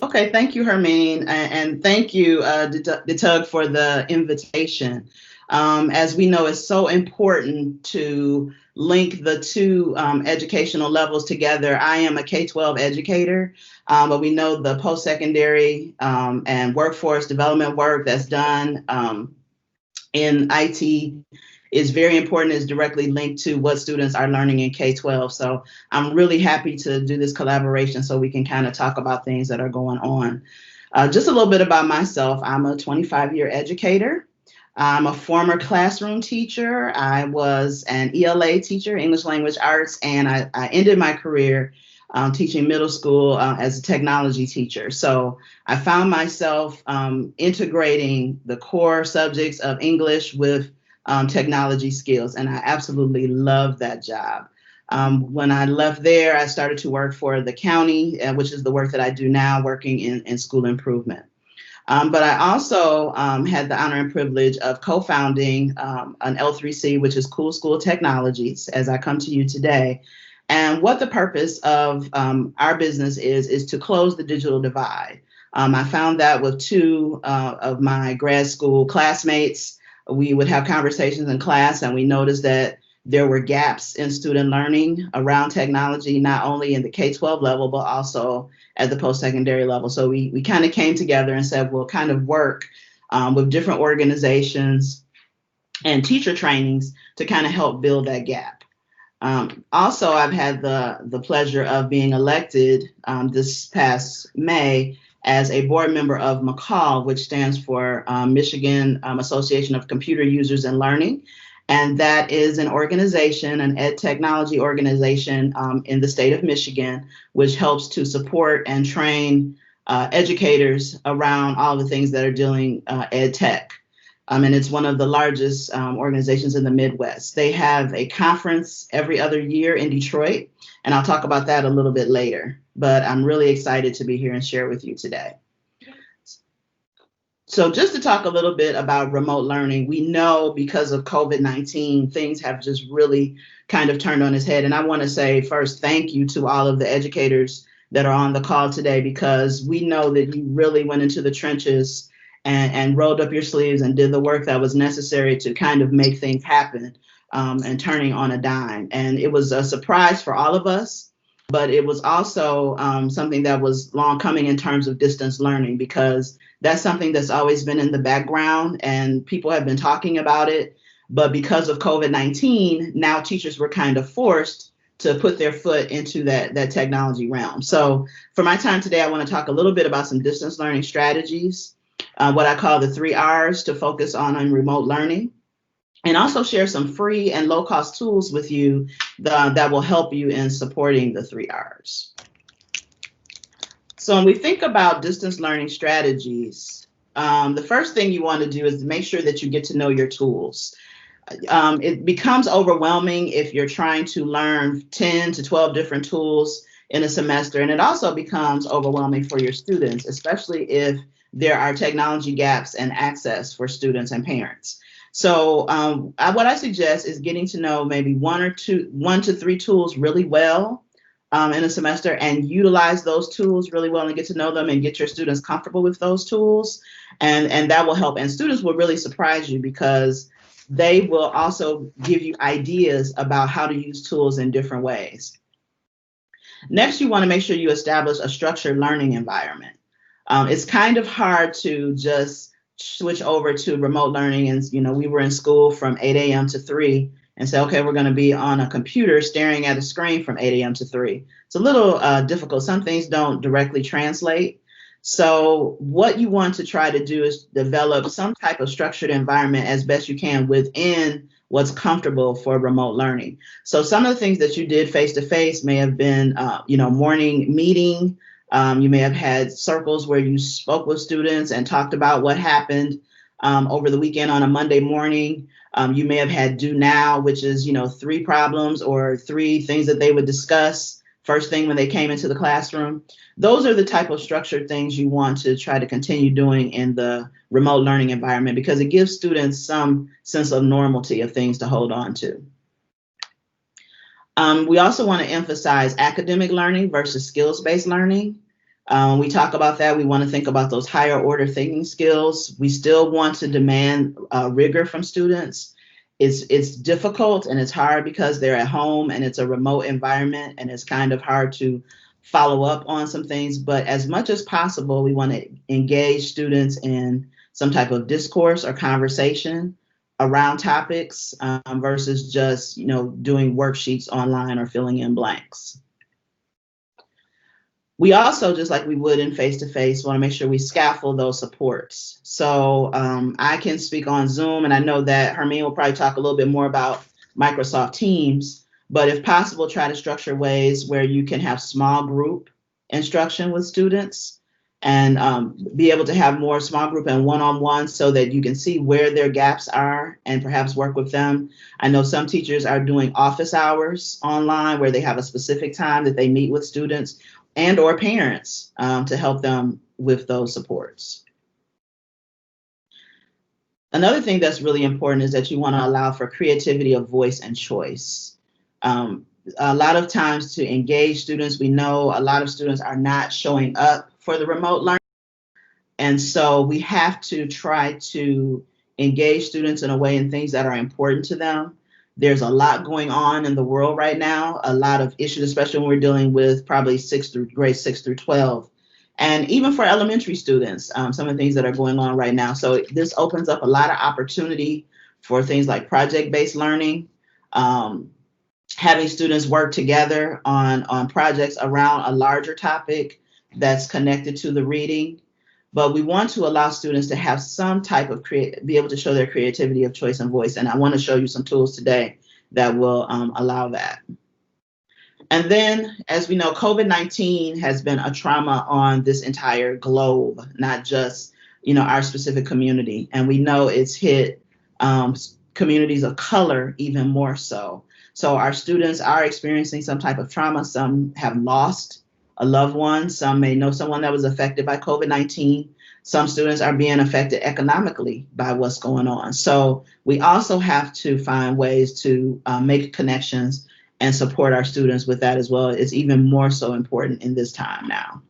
Okay, thank you, Hermine, and thank you, Ditug, for the invitation. As we know, it's so important to link the two educational levels together. I am a K-12 educator, but we know the post-secondary and workforce development work that's done in IT is very important, is directly linked to what students are learning in K-12. So I'm really happy to do this collaboration so we can kind of talk about things that are going on. Just a little bit about myself. I'm a 25-year educator. I'm a former classroom teacher. I was an ELA teacher, English Language Arts, and I ended my career teaching middle school as a technology teacher. So I found myself integrating the core subjects of English with technology skills, and I absolutely love that job. When I left there, I started to work for the county, which is the work that I do now, working in school improvement. But I also had the honor and privilege of co-founding an L3C, which is Cool School Technologies, as I come to you today. And what the purpose of our business is to close the digital divide. I found that with two of my grad school classmates. We would have conversations in class, and we noticed that there were gaps in student learning around technology, not only in the K-12 level, but also at the post-secondary level. So we kind of came together and said, we'll kind of work with different organizations and teacher trainings to kind of help build that gap. Also, I've had the pleasure of being elected this past May as a board member of McCall, which stands for Michigan Association of Computer Users and Learning. And that is an organization, an ed technology organization in the state of Michigan, which helps to support and train educators around all the things that are dealing ed tech. And it's one of the largest organizations in the Midwest. They have a conference every other year in Detroit, and I'll talk about that a little bit later. But I'm really excited to be here and share with you today. So just to talk a little bit about remote learning, we know because of COVID-19, things have just really kind of turned on its head. And I want to say first, thank you to all of the educators that are on the call today, because we know that you really went into the trenches and rolled up your sleeves and did the work that was necessary to kind of make things happen and turning on a dime. And it was a surprise for all of us, but it was also something that was long coming in terms of distance learning, because that's something that's always been in the background and people have been talking about it. But because of COVID-19, now teachers were kind of forced to put their foot into that technology realm. So for my time today, I want to talk a little bit about some distance learning strategies, what I call the 3 R's to focus on remote learning, and also share some free and low cost tools with you that will help you in supporting the 3 R's. So when we think about distance learning strategies, the first thing you want to do is make sure that you get to know your tools. It becomes overwhelming if you're trying to learn 10 to 12 different tools in a semester, and it also becomes overwhelming for your students, especially if there are technology gaps and access for students and parents. So what I suggest is getting to know maybe 1 to 3 tools really well in a semester, and utilize those tools really well and get to know them and get your students comfortable with those tools. And that will help. And students will really surprise you, because they will also give you ideas about how to use tools in different ways. Next, you want to make sure you establish a structured learning environment. It's kind of hard to just switch over to remote learning. And, we were in school from 8 a.m. to 3 and say, okay, we're going to be on a computer staring at a screen from 8 a.m. to 3. It's a little difficult. Some things don't directly translate. So what you want to try to do is develop some type of structured environment as best you can within what's comfortable for remote learning. So some of the things that you did face-to-face may have been, morning meeting. You may have had circles where you spoke with students and talked about what happened over the weekend on a Monday morning. You may have had Do Now, which is, 3 problems or 3 things that they would discuss first thing when they came into the classroom. Those are the type of structured things you want to try to continue doing in the remote learning environment, because it gives students some sense of normalcy of things to hold on to. We also want to emphasize academic learning versus skills-based learning. We talk about that. We want to think about those higher order thinking skills. We still want to demand rigor from students. It's difficult and it's hard because they're at home and it's a remote environment and it's kind of hard to follow up on some things. But as much as possible, we want to engage students in some type of discourse or conversation around topics versus just, doing worksheets online or filling in blanks. We also, just like we would in face-to-face, want to make sure we scaffold those supports. So I can speak on Zoom, and I know that Hermine will probably talk a little bit more about Microsoft Teams, but if possible, try to structure ways where you can have small group instruction with students and be able to have more small group and one-on-one so that you can see where their gaps are and perhaps work with them. I know some teachers are doing office hours online where they have a specific time that they meet with students and or parents to help them with those supports. Another thing that's really important is that you want to allow for creativity of voice and choice. A lot of times to engage students, we know a lot of students are not showing up for the remote learning. And so we have to try to engage students in a way in things that are important to them. There's a lot going on in the world right now, a lot of issues, especially when we're dealing with probably grade 6 through 12. And even for elementary students, some of the things that are going on right now. So this opens up a lot of opportunity for things like project-based learning, having students work together on projects around a larger topic that's connected to the reading. But we want to allow students to have some type of be able to show their creativity of choice and voice. And I want to show you some tools today that will allow that. And then, as we know, COVID-19 has been a trauma on this entire globe, not just, our specific community. And we know it's hit communities of color even more so. So our students are experiencing some type of trauma. Some have lost a loved one. Some may know someone that was affected by COVID-19. Some students are being affected economically by what's going on. So we also have to find ways to make connections and support our students with that as well. It's even more so important in this time now.